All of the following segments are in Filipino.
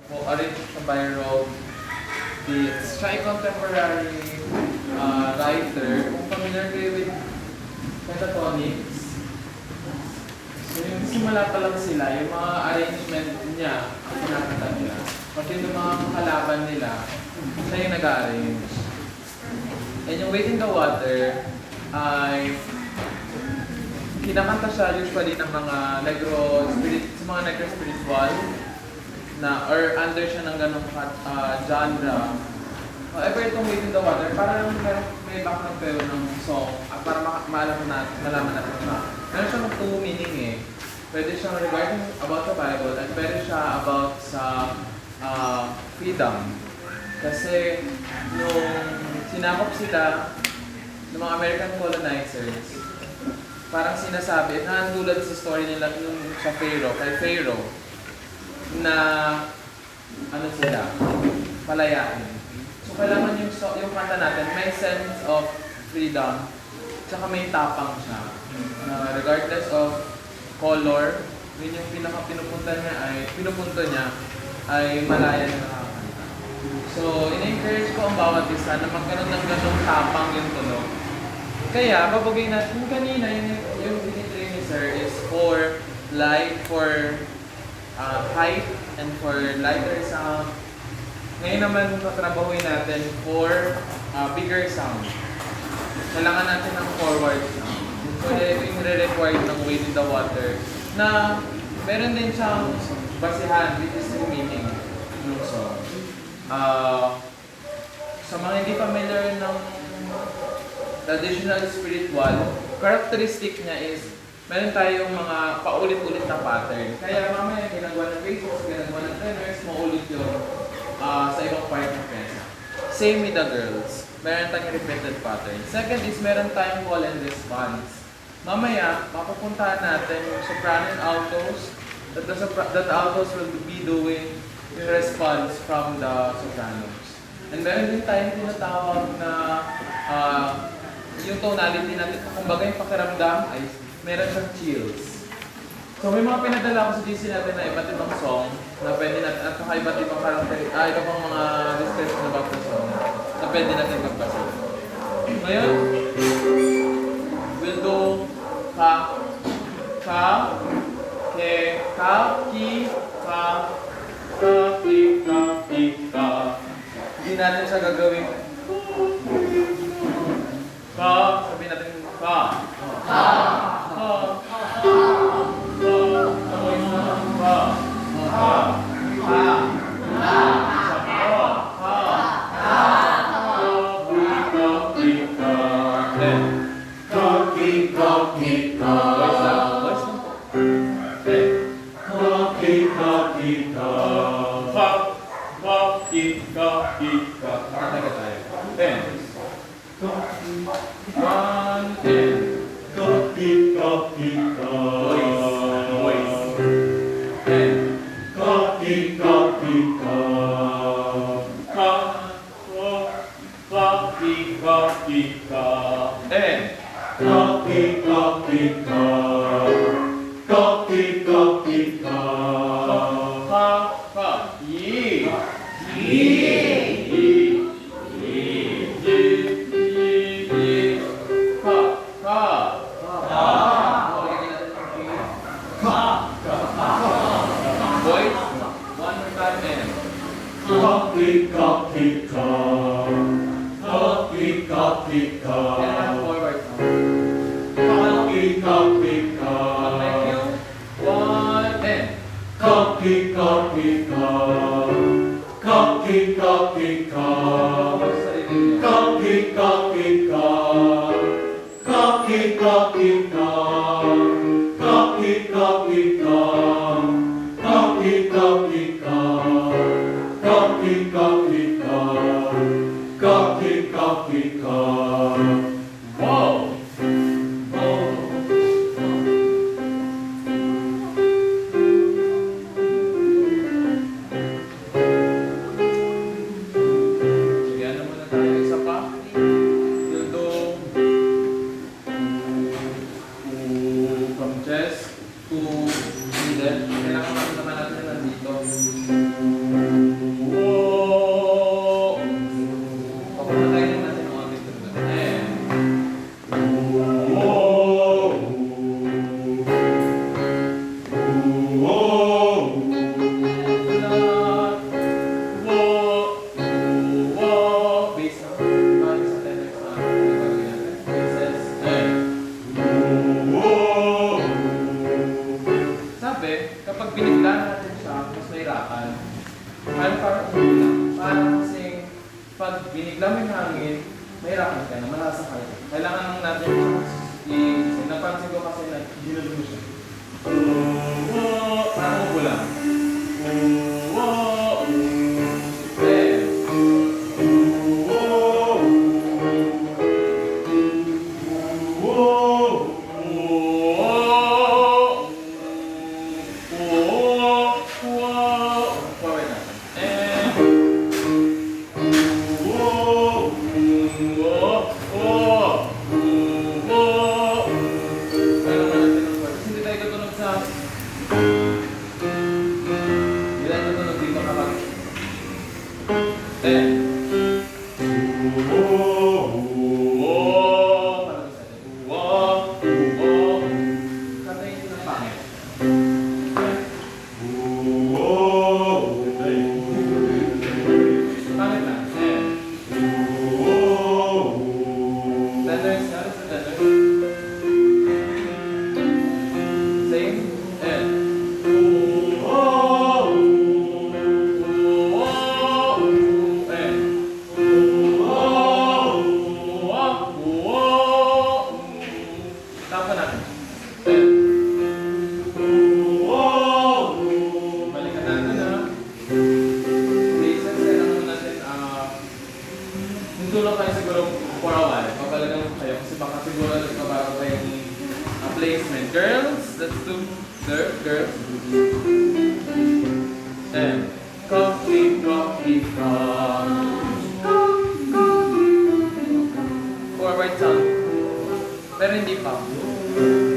arranged siya by Rob Dietz. Siya ay contemporary writer. Kung familiar kayo with pentatonics, so yung simula pa lang sila, yung mga arrangement niya, ang pinakanta nila. Pati yung mga kalaban nila, siya yung nag-arrange. And yung Wait in the Water ay kinakanta siya usually ng mga sa mga negro spiritual na or under siya ng ganong genre. However, itong Wait in the Water, parang may background pero ng song at para malaman natin siya. Meron siyang two meaning eh. Pwede siyang regarding about the Bible at pwede siya about sa freedom. Kasi nung sinakop sila ng mga American colonizers, parang sinasabi, naandulad sa story nila nung sa Pharaoh, kay Pharaoh, na ano sila, palayain. So kailangan yung kanta natin, may sense of freedom, tsaka may tapang siya. Regardless of color, yun yung pinupunto niya ay malaya na nakakanta. So, in-encourage ko ang bawat isa na magkaroon ng ganong tapang yung tunog. Kaya, babagay natin yung kanina, yung binitrain ni Sir is for light, for height, and for lighter sound. Ngayon naman, tatrabahuin natin for bigger sound. Kailangan natin ng forward sound. So, yung re-required ng Wait in the Water na meron din siyang basihan, which is yung meaning ng song. Sa mga hindi familiar ng traditional spiritual, characteristic niya is meron tayong mga paulit-ulit na pattern. Kaya mamaya ginagawa ng basses, ginagawa ng tenors, maulit yung sa ibang part ng pesa. Same with the girls. Meron tayong repeated pattern. Second is meron tayong call and response. Mamaya, mapupuntahan natin yung soprano and altos that the altos will be doing yung response from the sopranos. And meron din tayong tinatawag na yung tonality natin, kumbaga yung pakiramdam ay meron siyang chills. So may mga pinadala ko sa GC natin na iba't ibang song na pwede natin, at saka iba't ibang iba pang mga description about the song na pwede natin magbasa. Ngayon, we'll do ka, ke, ka, ki, ka, ki, ka. Hindi natin siya gagawin. Ka, sabihin natin ka. Ka. Parang umulan. Parang kasing pag binigla mo yung hangin, mahirapan ka na, malasakay ka. Kailangan lang natin napansin ko kasi na ginulog mo siya. Parang umulan. Placement. Girls, let's do girls. And coffee. Forward sound. Pero hindi pa.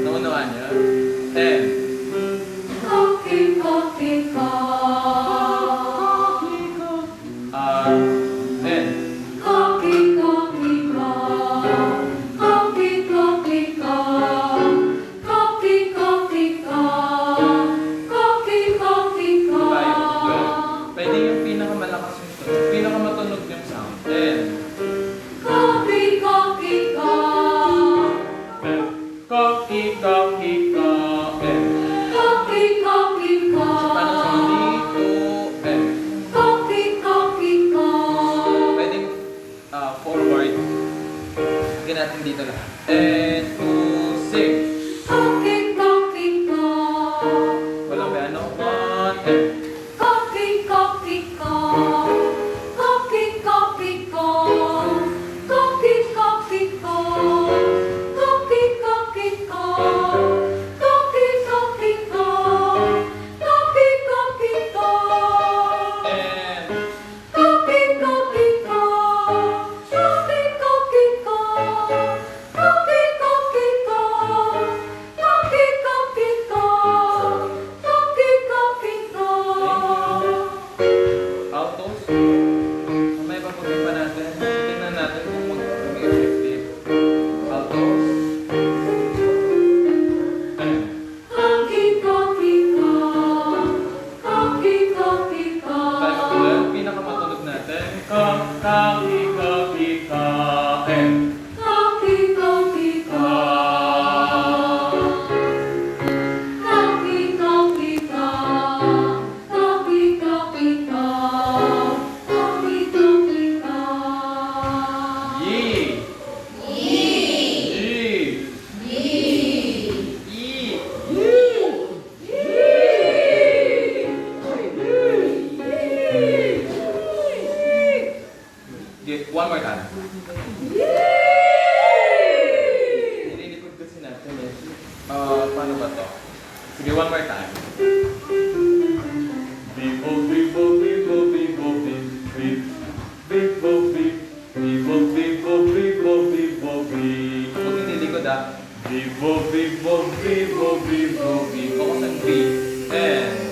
Naunawaan niya. And Coffee. and pwede yung pinakamalakas yung tunog, pinakamatunog yung sound. And so, paano sa dito? And pwedeng forward. Lagyan natin dito lahat. And to sing. Walang may ano. One, and one more time. Nililikod kasi natin eh. Paano ba to? Sige, one more time. Bibo, bibo, bibo, bibo, bibo, bibo, bibo, bibo, bibo, bibo, bibo. Huwag nililikod ah. Bibo, bibo, bibo, bibo, bibo. Ako sa B. And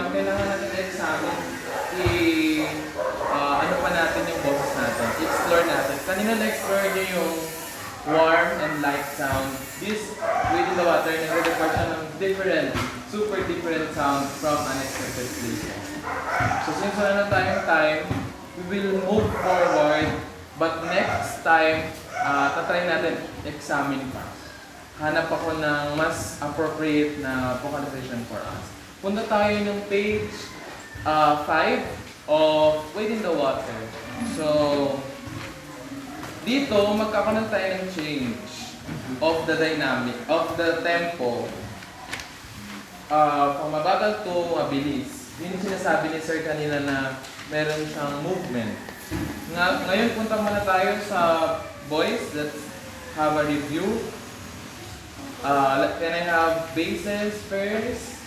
1, kailangan natin examine ano pa natin yung boses natin. Explore natin. Kanina na-explore nyo yung warm and light sound. This Wade in the Water, nag-record siya ng different, super different sound from unexpected places. So since wala na tayong time, we will move forward. But next time, tatry natin examine pa. Hanap ako ng mas appropriate na vocalization for us. Punta tayo ng page 5 of Wade in the Water. So, dito magkakaroon tayo ng change of the dynamic, of the tempo. From mabagal to mabilis. Yun yung sinasabi ni Sir kanina na meron siyang movement. Ngayon punta muna tayo sa voice. Let's have a review. Can I have basses first?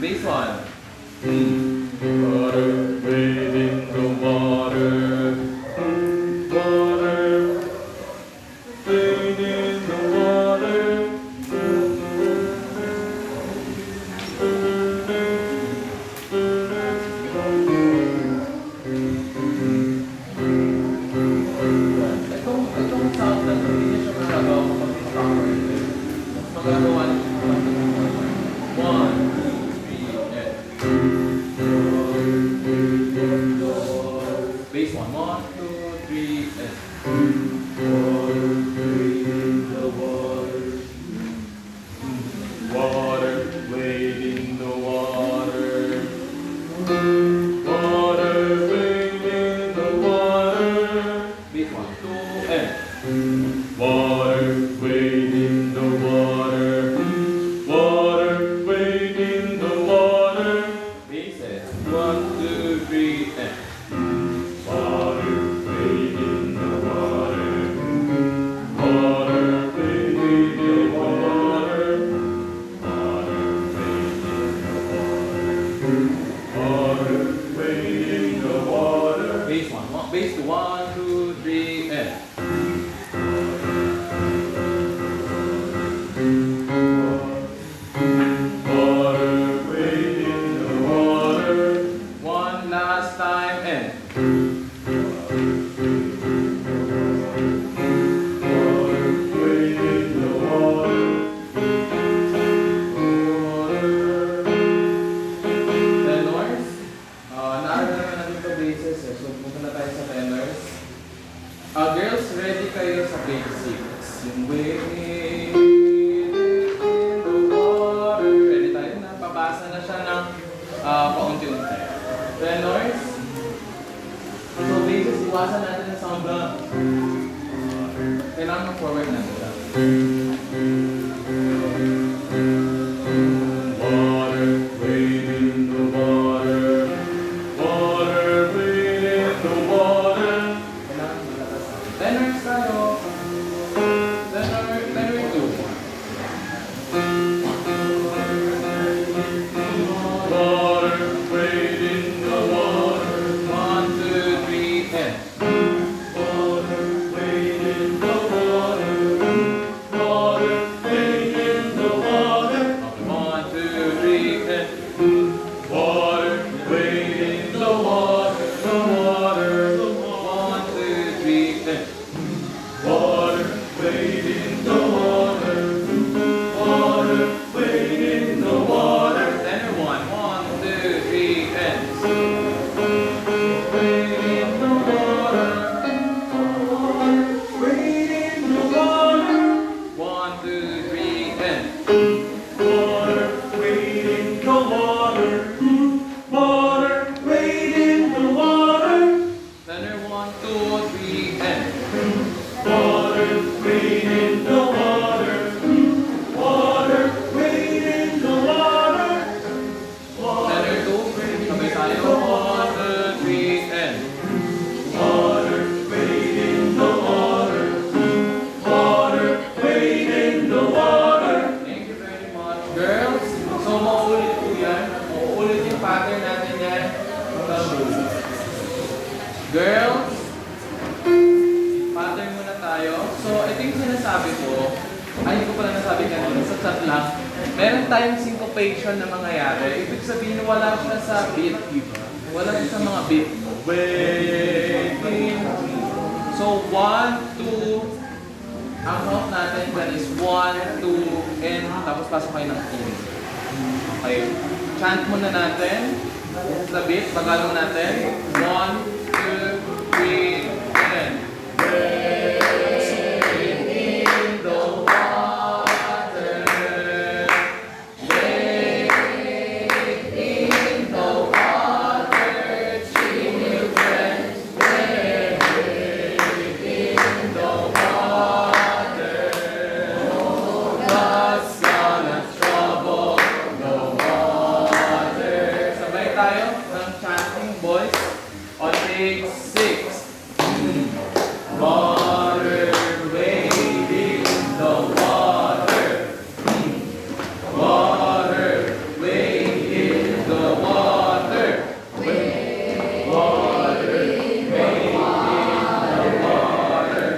Bass 1. Water, wade in the water. Water, wade in the water. Itong sound na ito, hindi siya magagawa kapag cover. Mas magagawa niyo kapag cover. 1, 2, 3, and bass 1, 2, 3, and water, wade in the water. Water, wade in the water. Water, wade in the water. Bass 1, 2, and water, wade in the water. Water, wade in the water. Basses 1, 2, 3, and water, wade in the water. Water, wade in the water. Water, wade in the water. Water, wade in the water. Bass 1, bass 1, 2, 3, and water, wade in the water. One last time, and water, wade in the water. Tenors. Naaralan na natin ito bases eh. So, punta na tayo sa tenors. Girls, ready kayo sa basics. Yung wade in the water. Ready tayo na. Papasa na siya ng paunti-unti. Tenors. So, bases, iwasan natin ang sound na kailangan mag-forward natin siya. Water, wade in the water. Water, wade in the water. Kailangan malakas natin. Tenors tayo. Tenor 2. Water, wade in the water. 1, 2, 3, and water, wade in the water. Water, wade in the water. 1, 2, 3, and water, wade in the water. The water. 1, 2, 3, and water, wade in the water. Water, wade in the water. Tenor 1, 1, 2, 3, and wade in the water. Wade in the water. 1, 2, 3, and water, wade in the water. Water, wade in the water. Tenor 1, 2, 3, and water, wade in the water. Water, wade in the water. Tenor 2, sabay tayo. 1, 2, 3, and water, wade in the water. Water, wade in the water. Thank you very much. Girls, so mauulit po yan. Mauulit yung pattern natin yan. Girls, pattern muna tayo. So, ito yung sinasabi ko. Ay, hindi ko pala nasabi kanina. Sa chat lang. meron tayong syncopation na mangyayari. Ibig sabihin, wala siya sa beat. Wala siya sa mga beat. Waiting. So, 1, 2, ang count natin dyan is 1, 2, and tapos pasok kayo ng in. Okay. Chant muna natin. Sa beat, bagalong natin. 1, 2, 3, and water, waiting the water. Water, waiting the water. Water, waiting the water.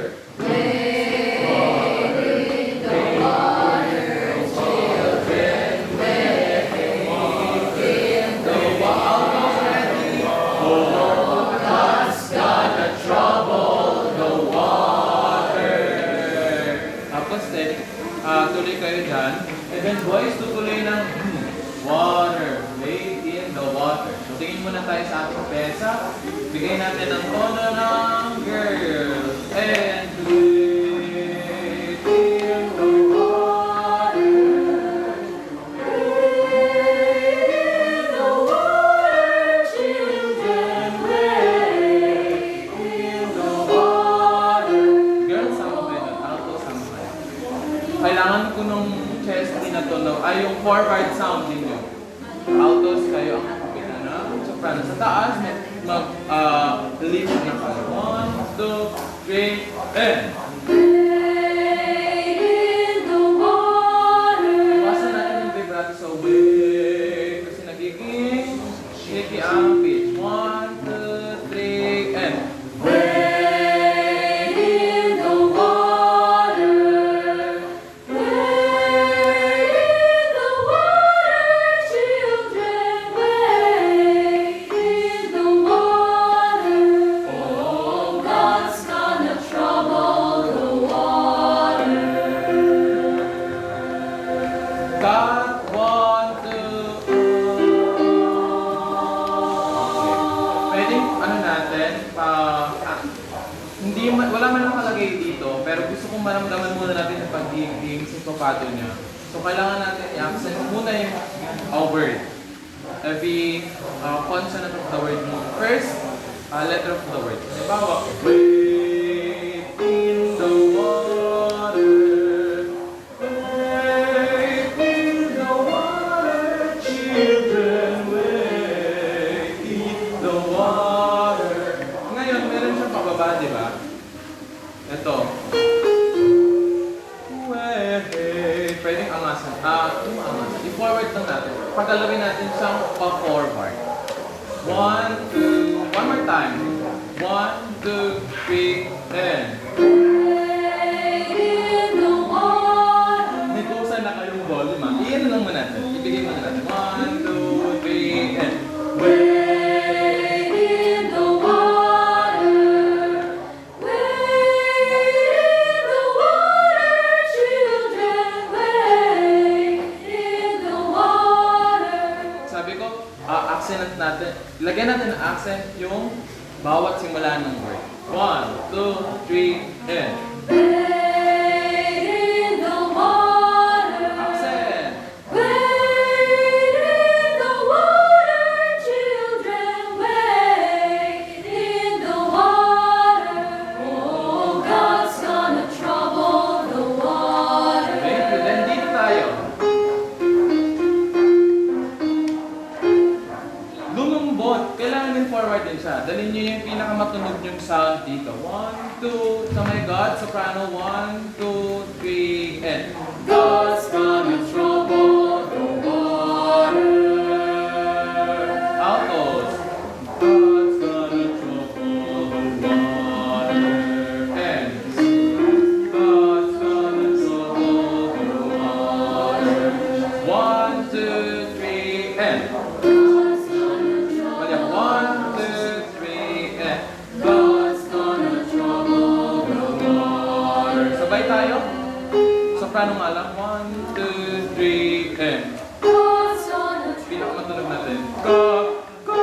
Tuloy kayo dyan. And then boys, tutuloy ng water. Wait in the water. So tingin muna tayo sa ating pesa. Bigay natin ang tono ng girl. And wait in the water. Wait in the water, children. Wait in the water. Girls, sama kayo. Alto, sama kayo. Kailangan ko nung chest na to, no? Ay, yung forward sound din nyo. Altos kayo ang kapitana. Soprano. Sa taas, mag-lift na kayo. 1, 2, 3, and Wait in the water. iwasan natin yung vibrato sa wait. Kasi nagiging shaky ang pitch. 1, 2, 3, and Wait in the water. Wait in the water, children. Wait in the water. Oh, God's gonna trouble the water. cut, 1, 2. Pwedeng ano natin, wala man nakalagay dito, pero gusto kong maramdaman muna natin yung pagiging sinkopato niya. So kailangan natin i-accent muna yung word. Every consonant of the word mo. First, letter of the word. Halimbawa, wait in the water. Wait in the water, children. Wait in the water. Ngayon, meron siyang pababa, di ba? Ito. Wait. Pwedeng angasan. Yung angasan. I-forward lang natin. Pagkalawin natin siyang pa-forward. 1, 2, one more time. 1, 2, 3, and Wait in the water. may kusa na kayong volume. Iyan lang muna natin. Ibigay muna natin. 1, 2, 3, and Wait in the water. Wait in the water, children. Wait in the water. sabi ko, accent natin. Lagyan natin ng accent yung bawat simula ng word. 1, 2, 3, and Wait in the water. accent. Wait in the water, children. Wait in the water. Oh, God's gonna trouble the water. Thank you. Then dito tayo. Lumumbot. Kailangan din forward din siya. Dalhin niyo yung pinakamatunog yung sound dito. 1, 2, sa may God, soprano. 1, 2, 3, and God's gonna trouble the water. altos. God's gonna trouble the water. And God's gonna trouble the water. 1, soprano nga lang. 1, 2, 3, and. God's on a Pinakamatunog natin. Go, go,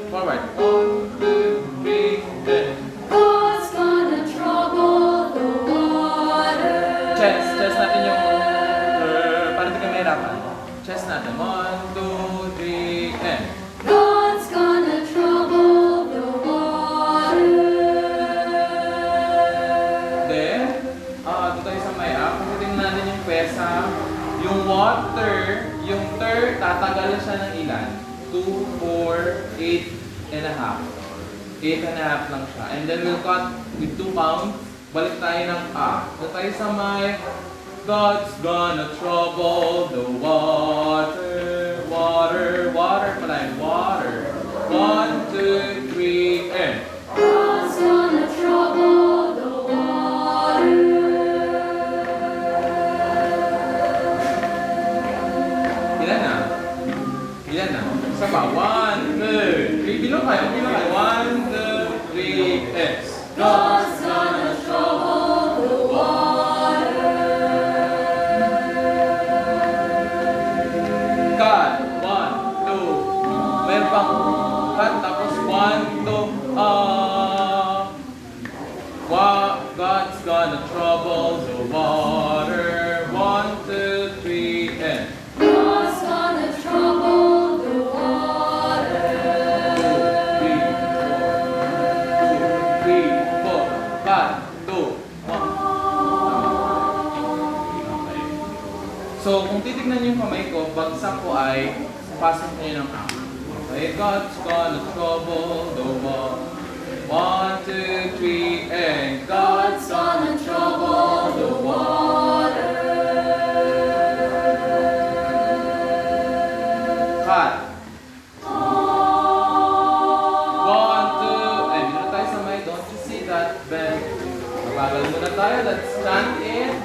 forward. 1, 2, 3, and. God's gonna trouble the water. Chest natin yung. Para di ka mahirapan. Chest natin. 1, 2, 3, and. God's gonna trouble the water. Then, doon tayo sa may up. Tingnan natin yung pesa. Yung water, yung tatanggalin siya ng ilan? 2, 4, 8 and a half. 8 and a half lang siya. And then we'll cut with 2 counts. Balik tayo ng A. Doon tayo sa may God's gonna trouble the water. Water pala yun. Water. 1, 2, 3, and. God's gonna trouble the water. Ilan na? Isa pa. 1, 2, 3. Bilong kayo. 1, 2, 3, and. God's gonna trouble the water. Cut. 1, 2. Meron pang cut. Tapos 1, 2. God's gonna trouble the water. 1, 2, 3, and. God's gonna trouble the 2, water. 3, 4. Cut. 2, 1. So, kung titignan niyo yung kamay ko, bagsak ko ay pasok niyo ng up. Okay, God's gonna trouble the water. 1, 2, 3, and God's God's gonna trouble the water. cut. 1, 2, and dito tayo sa may don't you see that bend? Mabagal muna tayo, let's chant it.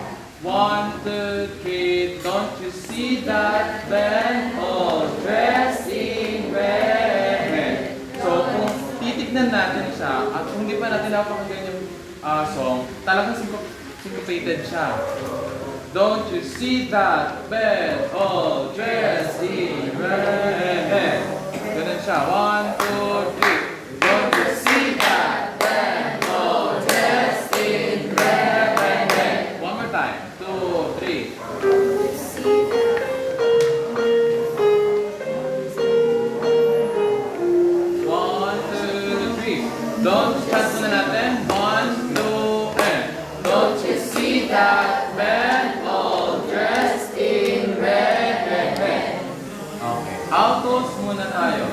1, 2, 3, don't you see that band all dressed in red? So kung titignan natin siya at kung hindi pa natin napakinggan yung song, talagang syncopated siya. Don't you see that band all dressed in red? Ganun siya. 1, 2, 3. Don't you see that band all dressed in red? One more time. 2, 3. One, two, three. Don't chant muna natin. 1, 2, and. Don't you see that band all dressed in red? Okay. Altos muna tayo.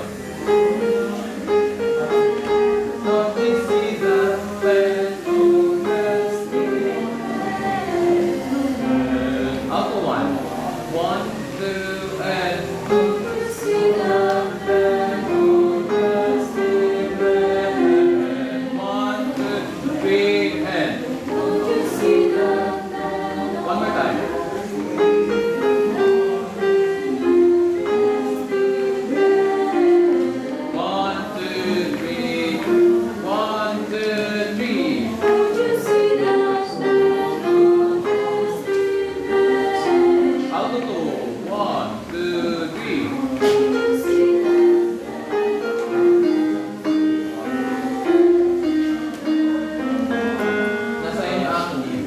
Don't you see that band all dressed in red? Alto 1. 1, 2, and. Don't you see that band all dressed in red? 1, 2, 3, and. Don't you see that man? One more time. One, two, three. 1, 2, 3. Don't you see that man? Dressed in red. Alto 2. 1, 2, 3. Don't you see that Nasa inyo ang lead.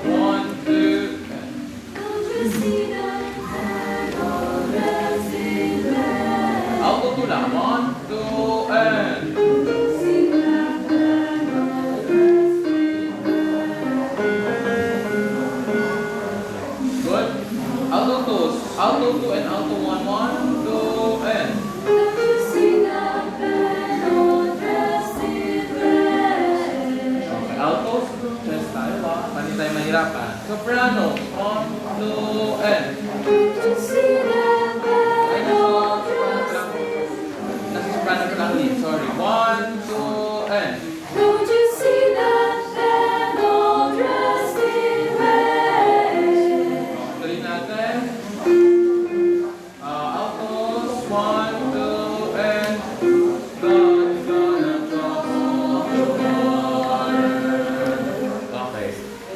One, two, and. Don't you see that man? Dressed in red. Alto 2 lang. 1, 2, and. Don't you see that man? Dressed in Good. Alto 2 and alto 1, 1, 2, and. Don't you see that man? Dressed in red. Okay, altos. Chest tayo ba? Paano tayo mahirapan? Soprano. 1, 2, and. Don't you see that Ay, man? nasa soprano ko lang lead. Sorry. 1, 2, and. Don't you see that man?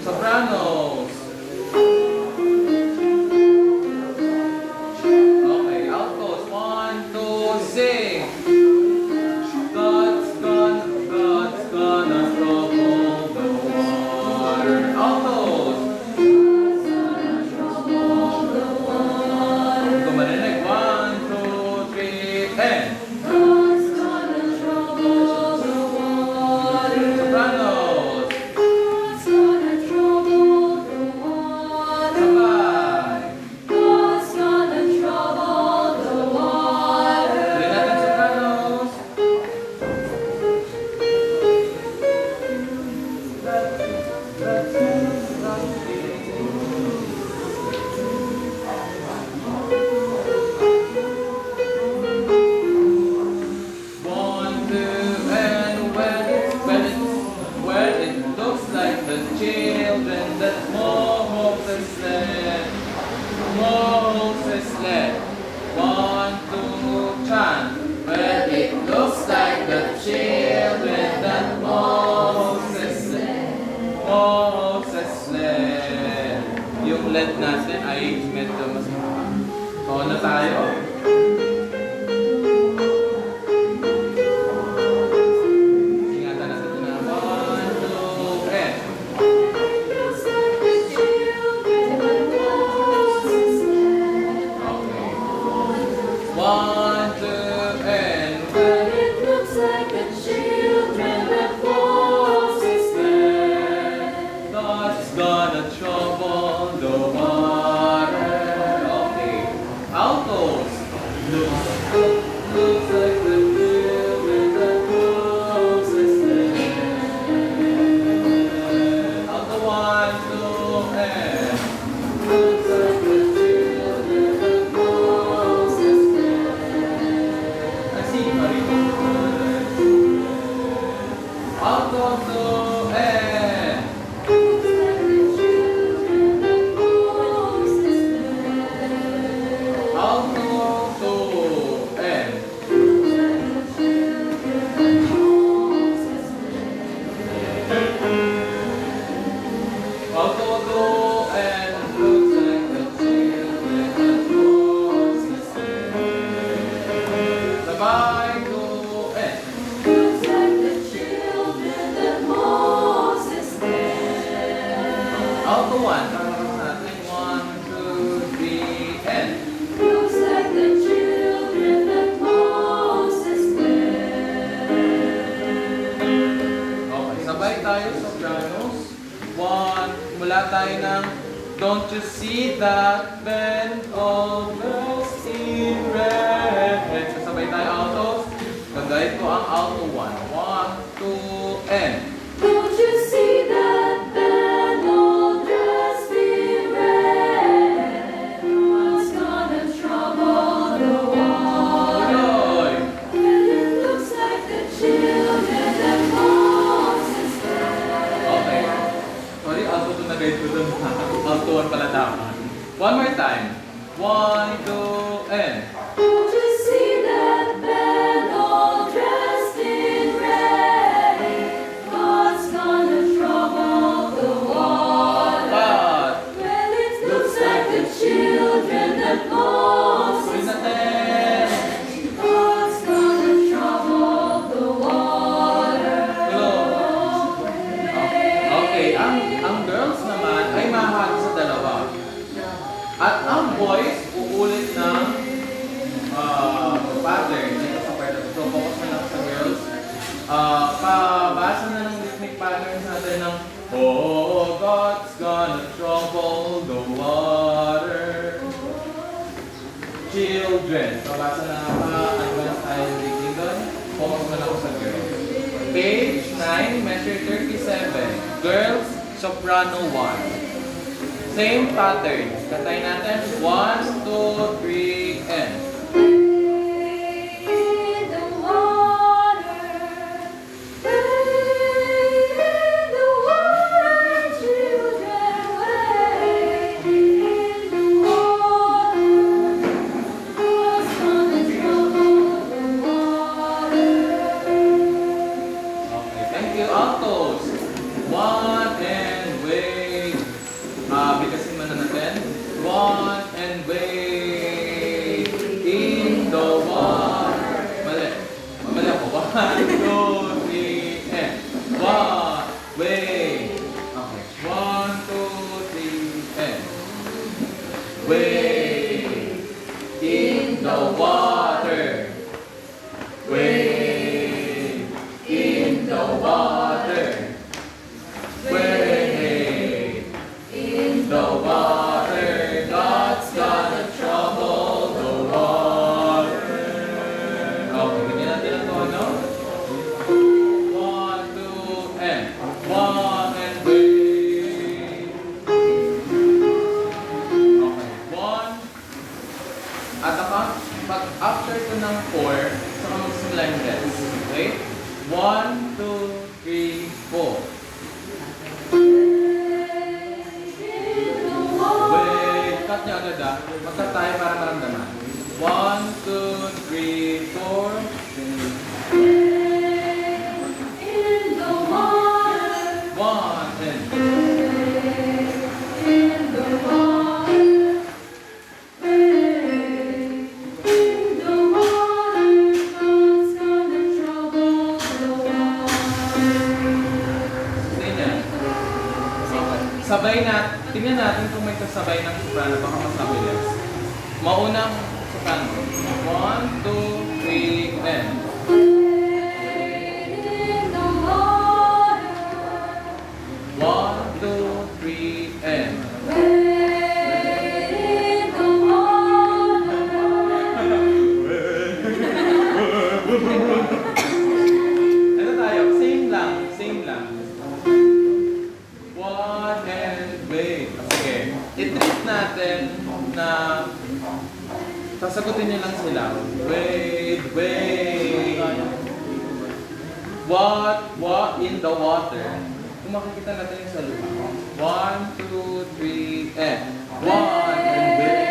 Sopranos. Okay, altos. 1, 2, sing. God's gonna trouble the water. Altos. Hindi ko marinig. 1, 2, 3, and. Sopranos. Sabay. Tuloy natin sopranos. One, two, and when it looks like the children that Moses led, Moses led. 1, 2, chant. When it looks like the children that Moses led. Yung led natin ay medyo mas Oo na tayo. Ingatan natin na 1, 2, and. Okay. 1, 2, and. God's gonna trouble the water. Okay. Altos. Looks like the children that Moses led. Alto 1, 2, and. Looks like the children that Moses led. I see, Marito. Alto 2, and. Alto 2, and. Alto 2, and. Looks like the children that Moses led. Sabay 2, and. Alto 1, tapos natin 1, 2, 3, and. Okay, sabay tayo sopranos. 1, mula tayo ng Don't you see that band of bells in red? Sabay tayo altos. Gagawin ko ang alto 1. 1, 2, and. Don't you see that band all dressed in red? What's gonna trouble the water? Tuloy. Well, it looks like the children that Moses led. Okay. Sorry, alto 2 na guide ko dun. Alto 1 pala dapat. One more time. 1, 2, and. Don't you see that band all dressed in red? What's gonna trouble the water? But, Well, it looks like the children that Moses tuloy natin. What's gonna trouble the water? Okay, ang girls naman ay mahahati sa dalawa. At ang boys, uulit ng pattern dito sa part na to. So, focus na lang sa girls. Pabasa na ng rhythmic patterns natin ng Oh, God's gonna trouble the water. Children. Pabasa na pa-advance tayo ng reading doon. Focus na lang ako sa girls. Page 9, measure 37. Girls, soprano 1. Same pattern. Katay natin. 1, 2, 3, and. In the water, children, wade in the water. What's gonna trouble the water? Okay, thank you. Altos. 1 and wait. Wade in the water. Wade in the water. Wade in the water. God's gonna trouble the water. Okay, ganyan natin ang tono. 1, 2, and 1 and wade. Okay, 1. At pag after ko ng 4, saka magsimula yung rest. Okay? 1, 2, 3, 4. Wait, cut niya agad ah. Mag-cut tayo para maramdaman. 1, 2, 3, 4. In the water, 1, and in the water, in the water, God's gonna trouble the water. Sige niya. Okay. Sabay na. Tingnan natin kung may kasabay ng soprano. Baka mas mabilis. Maunang soprano. 1, 2, 3, and. In the water, 1, 2, 3, and. in the water. Ano tayo? Same lang. Same lang. 1 and wait. Sige. I-treat natin na sasagutin niyo lang sila. Wait, wait. What in the water? Kung makikita natin yung sa lupa. 1, 2, 3, and 1 and wait.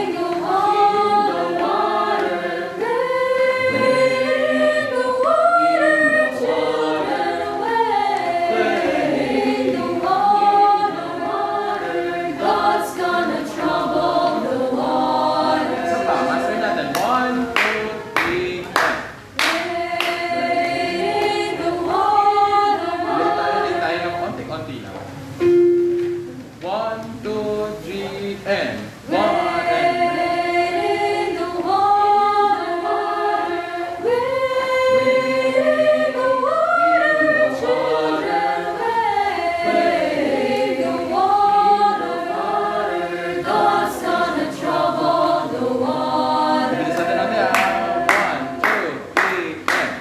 In the water, in the water, children away. In the water, God's gonna trouble the water. Isa pa, master natin. 1, 2, 3, and. In the water, Ulit tayo ng konti-konti lang. 1, 2, 3, and 1 and in the water, in the water, children away. In the water, God's gonna trouble the water. bilis natin natin 1, 2, 3, and.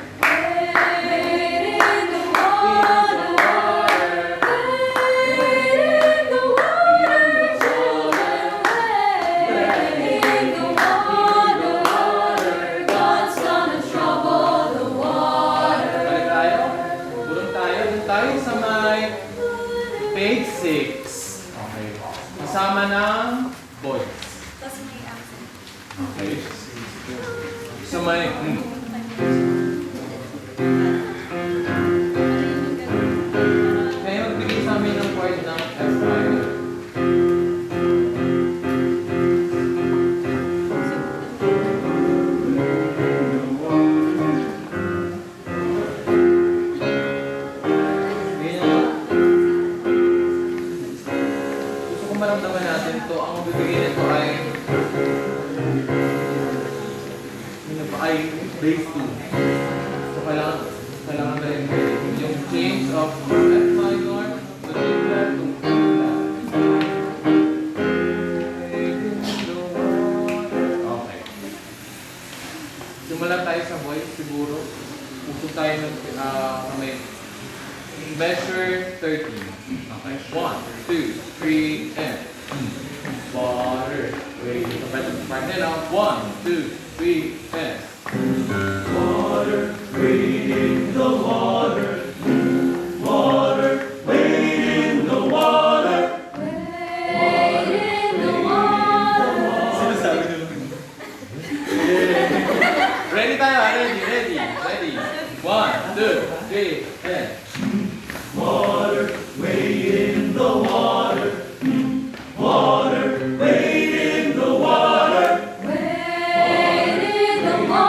In the water, in the water, children away. In the water, God's gonna trouble the water. Balik tayo. Purong tayo. Dun tayo sa may page 6. Okay. Kasama ng voice. Tapos may accent. Okay. Sa may Kaya magbigay sa amin ng chord ng F minor. Ganyan. Gusto ko maramdaman natin to. Ang bibigay nito ay base 2. So kailangan na rin yung change of F minor to D flat to E flat. Okay. Simulan tayo sa voice siguro. Usog tayo ng kamay. Measure 30. Okay. 1, 2, 3, and water. Wait, ito pa yung part nila. 1, 2, 3, and Water, wade in the water. Water, wade in the water. In the water, sinasabi nila. Ready tayo, ready. 1, 2, 3, and Water, wade in the water. Water, wade in the water. in the water.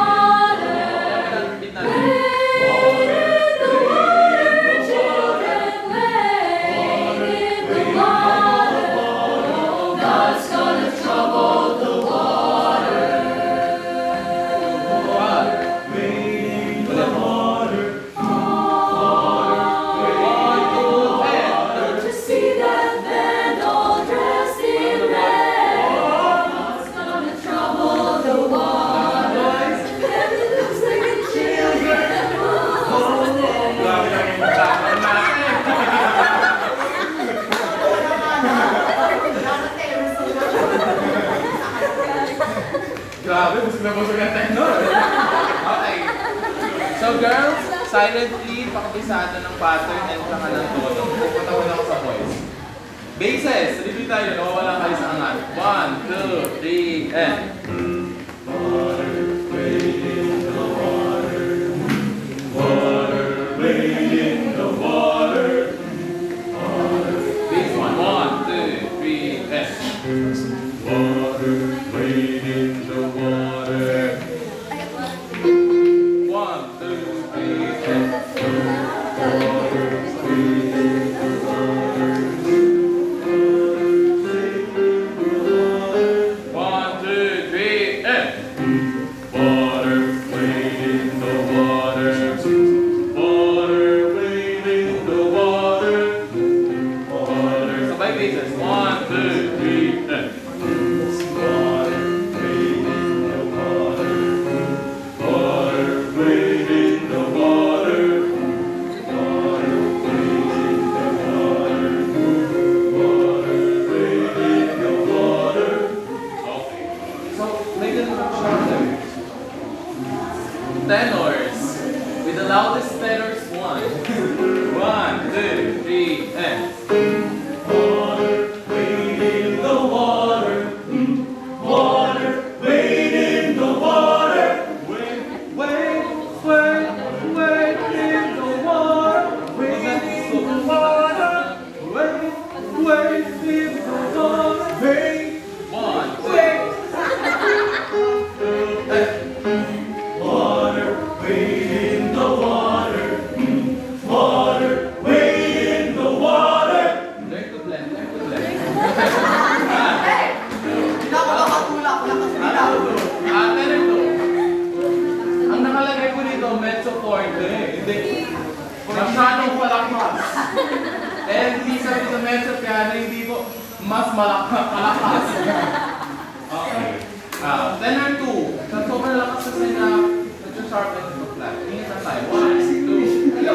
Grabe, busog na busog ang tenor. Okay. So girls, silently, pakabisado ng pattern and saka ng tono. Patawin ako sa voice. Bases, repeat tayo, nawawala kayo sa angat. 1, 2, 3, and... Water, wade in the water. Water, wade in the water. Base 1, 1, 2, 3, and... Water, wade in the water. 1, 2, 3, and... Tenors. With the loudest tenors, 1. 1, 2, 3, and... Water, wade in the water. Water, wade in the water. Wait in the water. Wait in the water. Wait in the water. 1, 2, Water, wade in the water. Water, wade in the water. learn to blend, learn to blend. Tenor 2. Ang nakalagay ko dito, mezzo forte. Hindi. Masyadong palakas. Eh, hindi sabi sa mezzo piano, hindi ko mas malakas. Okay. Tenor 2. Sa sobrang lakas kasi na nag-sharpen ito flat. Ingat na tayo. 1, 2, 3.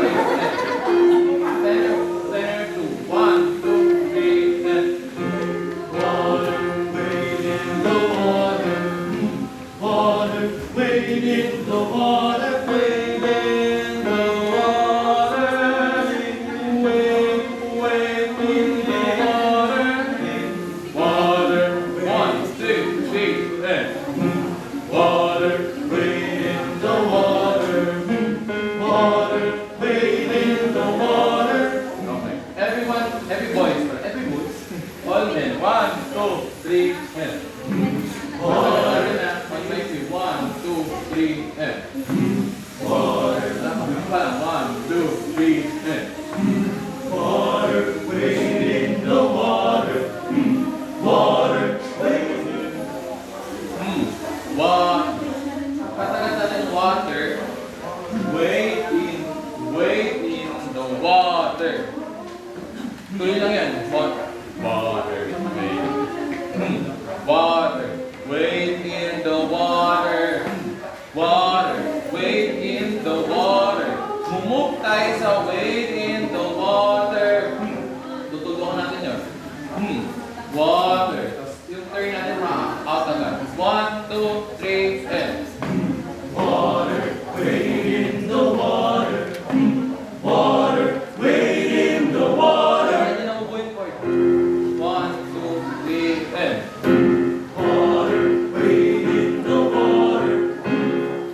Tenor 2. 1, 2, 3, and... Water, wade in the water. Water, wade in the water. Wade in the water. Wade, wade in the water. Water, 1, 2, 3, and... water, wade in the water. Water, wade in the water. Okay. Everyone, every voice, every voice. All men. 1, 2, 3, and... Water. 1 by 2. 1, 2, 3, and... Water, 1, 2, 3, and... water, wade in the water. Water, wade in Kata-kata ng water. Wait in the water. Tuloy lang yan. Water. Water. Water. Wait in the water. Water. Wait in the water. Mumove tayo sa wait in the water. Tutulungan natin yun. Water. Tapos yung turn natin out agad. 1, 2, 3, and... water, wade in the water. Water, wade in the water. Hindi na mabuhin po ito. 1, 2, 3, and... Water, wade in the water.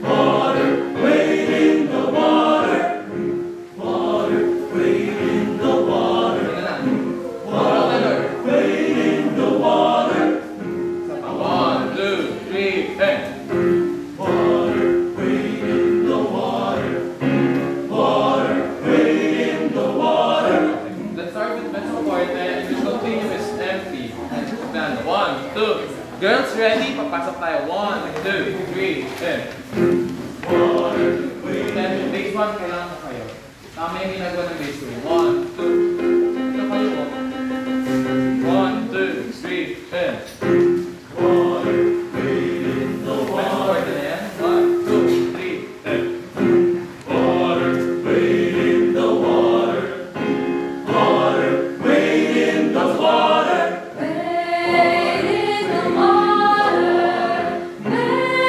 Water, wade in the water. Water, wade in the water. Tingnan na. Water, wade in the water. 1, 2, 3, and... Water, wade in the water. Water, wade in the water. Let's start with mezzo forte and we'll continue with empty. And piano. 1, 2. Girls, ready? Papasok tayo. 1, 2, 3, and... Water, wade. Then, base 1, kailangan ko kayo. Tama yung ginagawa ng base 2. 1, 2. Ito kayo po. 1, 2, 3, and... Water, wade in the Mezzo water. forte na yan. 1, 2, 3, and... Water, wade in the water. Water, wade in the water. Wade in the water. Wade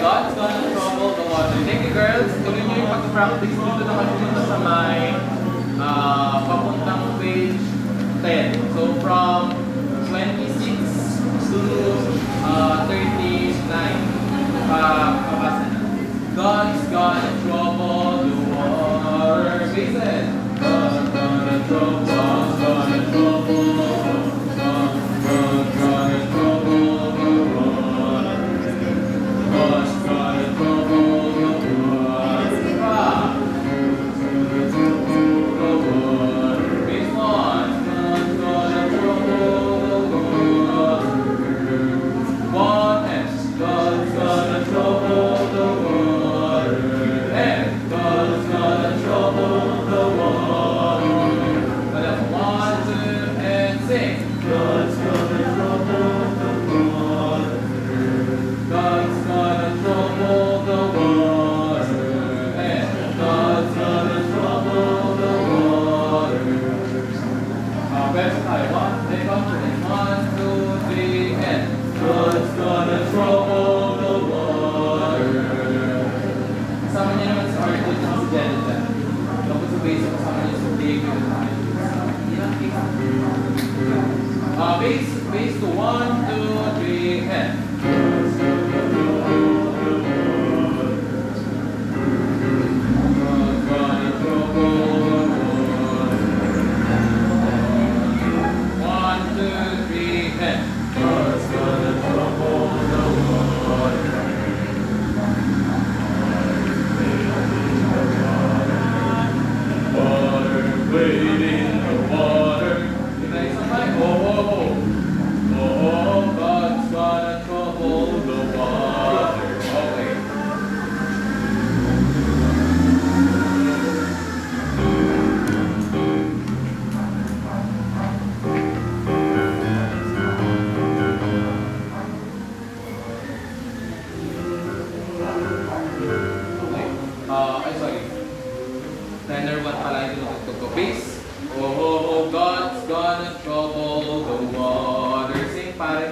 God's gonna trouble the water. Thank you, girls. Tuloy nyo yung pag-practice dito na kasunod sa may papuntang page 10. So, from 26 to 39. Papasa na. God's gonna trouble the water. Basis. God's gonna trouble the water. God's gonna trouble the water. God's gonna trouble the water. The water. Base one. God's gonna trouble the water. One S. God's gonna trouble the water. And God's gonna trouble the water. But that's 1, 2, and 6. God's gonna trouble the water. God's gonna trouble the water. And God's gonna trouble the water. Best time. 1, take off your name. 1, 2, 3, and God's gonna trouble the water. Kasama niya naman sa art at si Jennifer. Tapos sa base, kasama niya si David at base to 1, 2, 3, and God's gonna trouble the water. God's gonna trouble the water. 1, 2, 3, and God's gonna trouble the water. Water, wade in the water. Kita isang mic. Oh, God's gonna trouble the water. Okay. Okay. Ay, sorry. Tenor 1 pala yung tinutugtog ko. Bass. Oh, God's gonna trouble the water. Same pa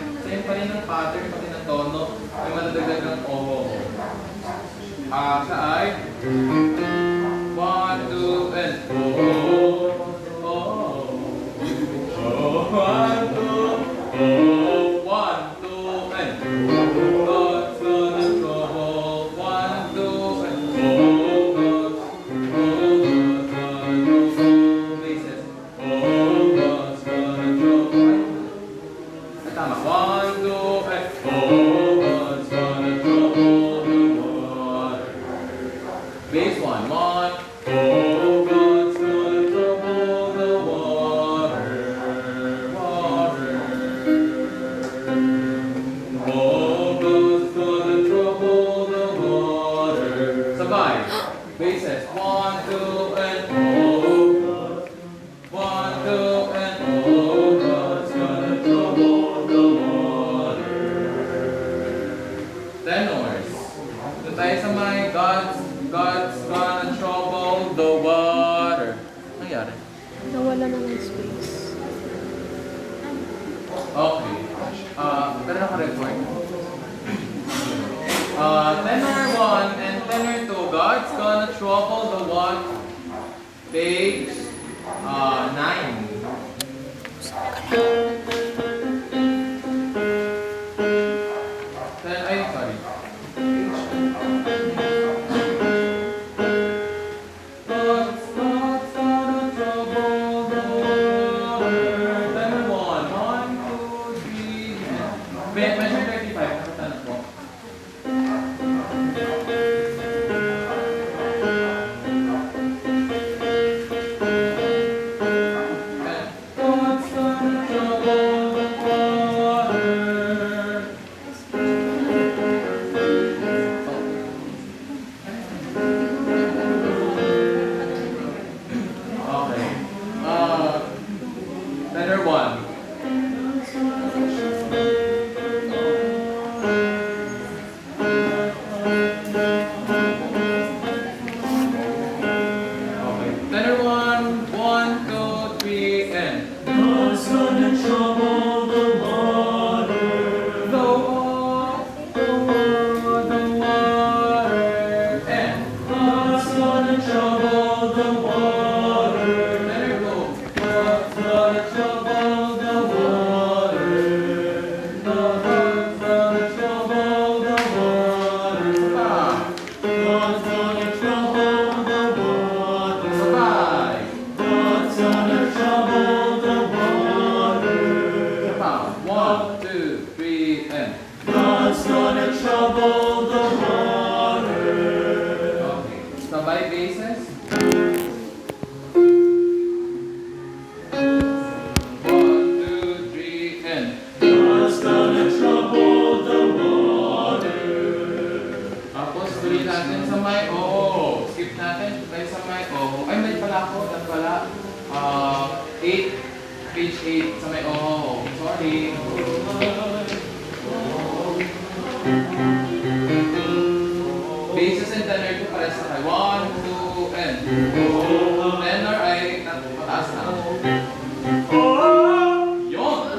rin ng pattern, pati ng tono. May madadagdag ng oh. Siya ay 1, 2, and oh. 1, 2, 1, 2, and God's gonna trouble. 1, 2, and God's gonna trouble. Bases. God's gonna trouble. Ay, tama. 1, 2, and God's gonna trouble the water. Base 1, 1. God's gonna trouble the water. Water. God's gonna trouble the water. Sabay. Bases. 1, 2, and 1, 2, and God's gonna trouble the water. Tenors. Doon tayo sa may God's gonna trouble the water. Ano nangyari? Nawala na ng space. Okay. Pero naka-record. Tenor 1 and tenor 2. God's gonna trouble the water. Page 9. Ay, sorry. God's gonna trouble the water. Tenor 1. 1, 2, 3, and measure 35. Nakatanong po. God's gonna trouble the water. Okay. Letter 1. 3, and. God's gonna trouble the water. Okay. Sabay bases. 1, 2, 3, and. God's gonna trouble the water. Tapos tuloy natin sa may oh. Skip natin tayo sa may oh. Ay, may pala ako. Dan pala. 8. Page 8 sa may oh. Sorry. Bases and tenor ko para sa kay 1, 2, and. Tenor ay mataas na. Yun!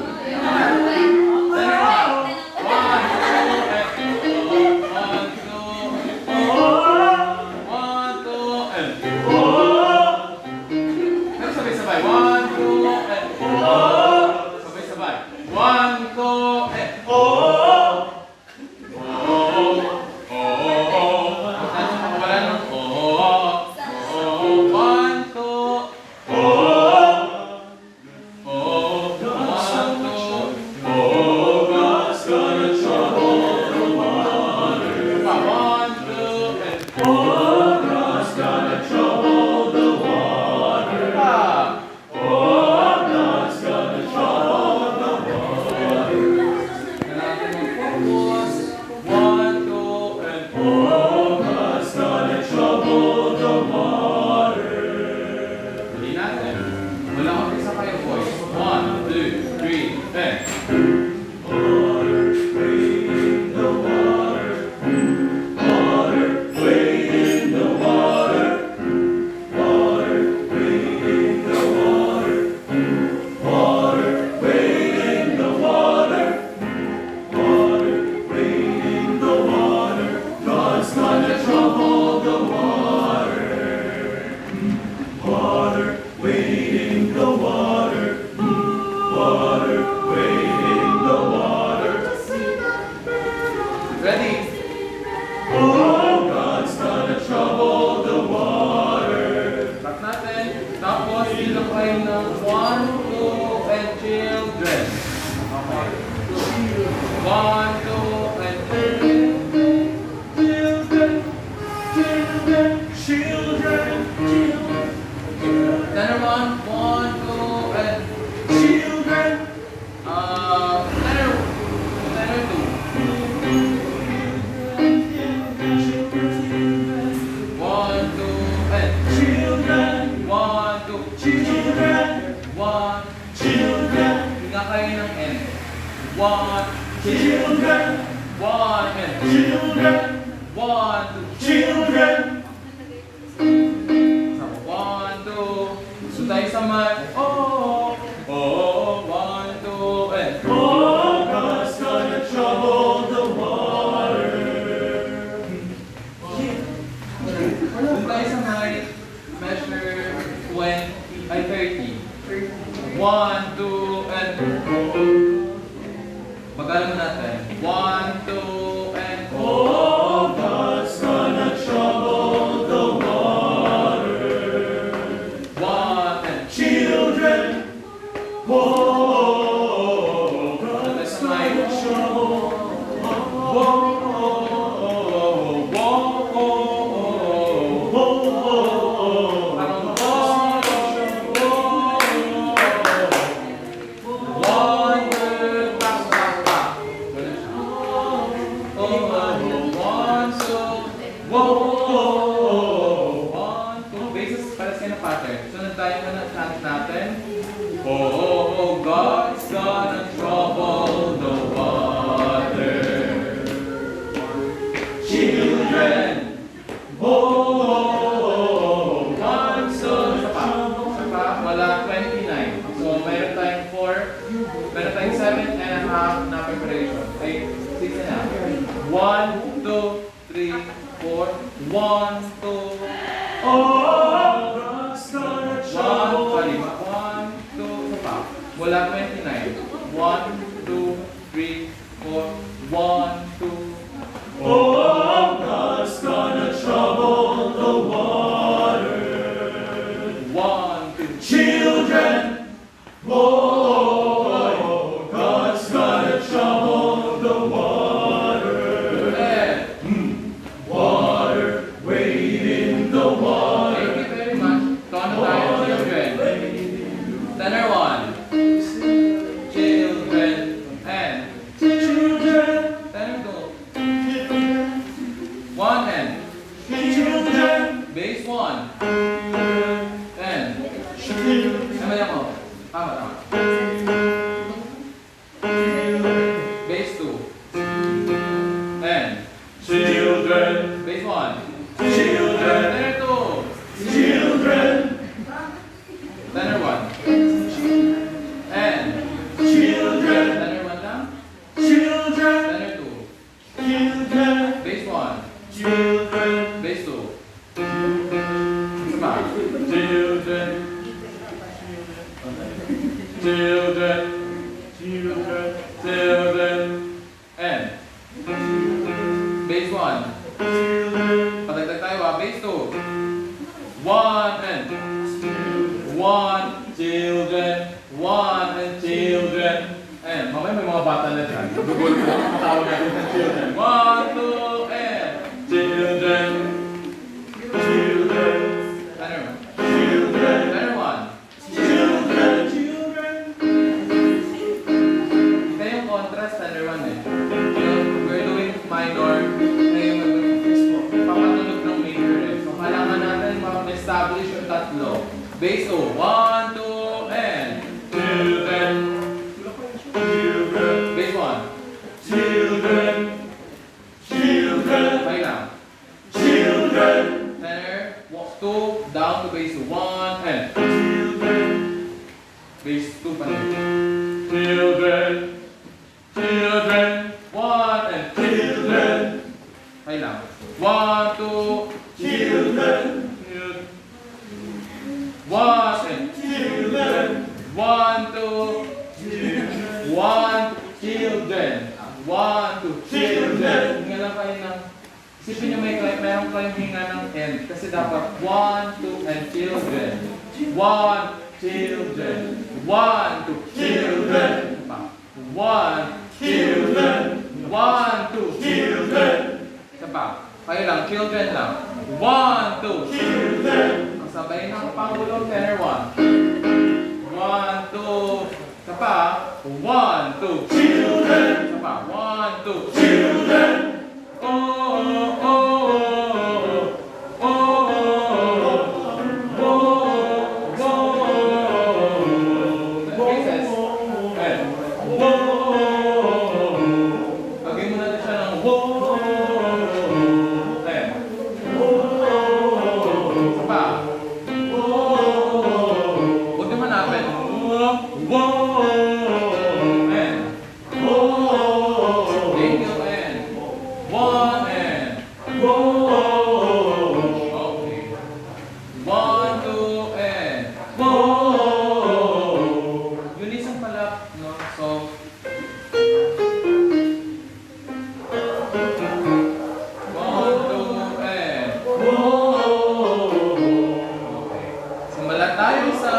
Children, oh, God's gonna trouble Base 1. Children. Tenor 2. Children. Tenor 1. And. Children. Tenor 1 lang. Children. Tenor 2. Children. Base 1. Children. Base 2. Isa pa. Children. Children. Children. Children. And. Base 1. Patagdag tayo Base 2. 1 and. 1. Children. 1 and children. And. Mamaya may mga bata na dyan. Google ko. Matawag natin ng children. 1, 2, and. Children. Children. Tenor. Children. Tenor 1. Children. Children. Kaya yung contrast, tenor 1 eh. We're doing minor. Ngayon, papatunog ng major eh. So, kailangan natin ma-establish yung tatlo. Base 2. 1, 2, and. Children. Children. Base 1. Children. Children. Okay lang. Children. Tenor 2, down to base 1, and. Children. Base 2 pa rin. Children. Children. 1, and. Children. Okay lang. 1, 2, Children. 1, and. Children. 1, 2, 1, children. 1, 2, children. Hinga lang kayo ng, isipin nyo mayroon kayong hinga ng end. Kasi dapat 1, 2, and children. 1, children. 1, 2, children. 1, children. 1, 2, children. Isa pa. Kayo lang, children lang. 1, 2, Children. sabay ng Pangulo, tenor 1. 1, 2, isa pa. 1, 2, Children. isa pa. 1, 2, Children. oh, oh, oh, oh, oh, Bases. And, lagyan mo natin siya ng and, isa pa. Huwag naman natin. And, thank you, and, 1 and, okay. 1, 2, and, unison pala, no? So, 1, 2, and, okay. Simula tayo sa,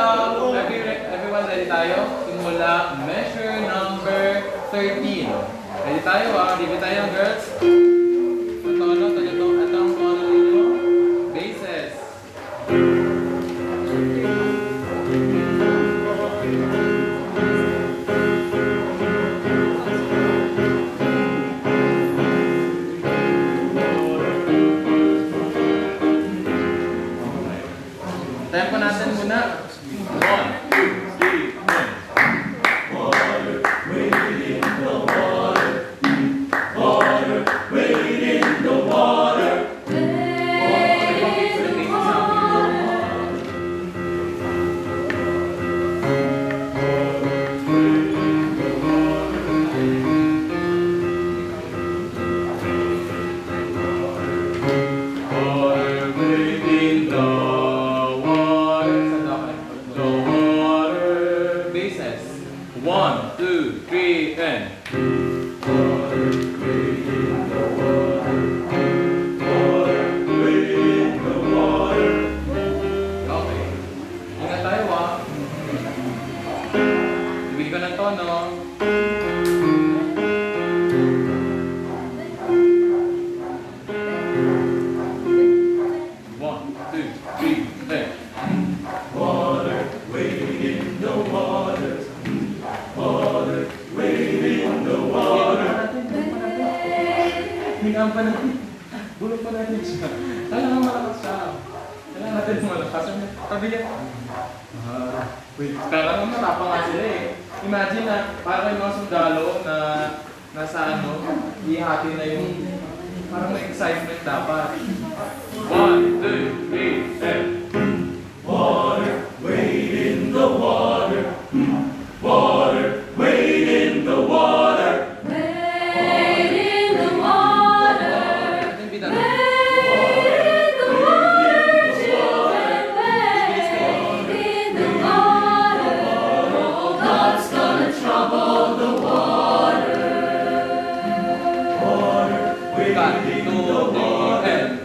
everyone ready tayo? Simula measure number 13. Ready tayo Ready tayo girls? Ito ang tono ninyo. Bases. Tempo natin muna. 1, 2, 3, 1. Water, wade in the water. Water, wade in the water. Water, wade in the water. The water. Bases. 1, 2, 3, and. Water, wade in the water. Water, wade in the water. Okay. Ingat tayo Ibigay ko ng tono. One, two, three, and. Water, wade in the water. Water, wade in the water. Hingaan pa natin. Bulog pa natin siya. Kailangan malakas siya. Kailangan natin malakas. Kabigat. Wait. Kailangan matapang nga sila eh. Imagine na parang yung mga sundalo na nasa ihati na yung Parang may excitement dapat. 1, 2, 3, and Water, wade in the water. Water, wade in the water. Wade in the water. ating bilang. Wade in the water, children. Wade in the water. Oh, God's gonna trouble the water. Water, wade 1, 2, in the 3, water. and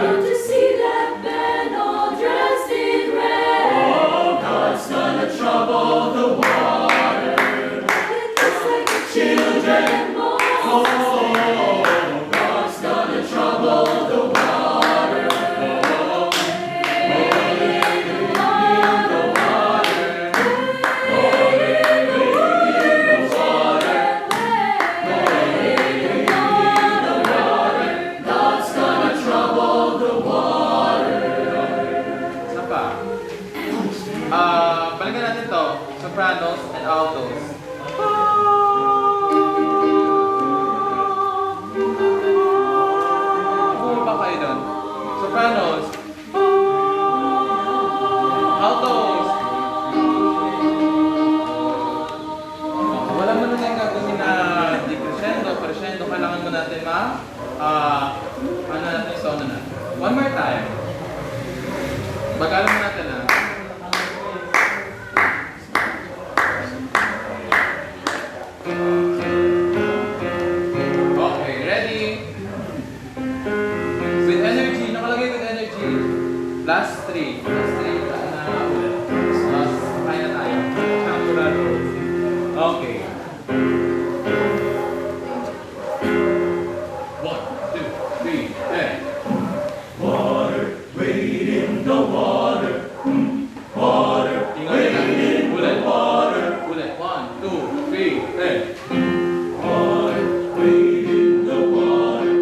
Don't you see that band all dressed in red? Oh, God's gonna trouble the water. It looks like the children and Moses. Oh, God's gonna trouble the water. God's gonna trouble the water. isa pa. Balikan natin to. Sopranos and altos. Bumaba kayo doon. Sopranos. Altos. Wala mo na tayong gagawin na decrescendo, crescendo. Kailangan mo natin ano natin, sono na. One more time. Bagalan mo natin Okay, ready? With energy, nakalagay with energy. Last three. Last three. Ulit. Kaya na tayo. Okay. 1, 2, 3, and Water, wade in the water. Water, wade in the water. Ulit. 1, 2, 3, and Water, wade in the water.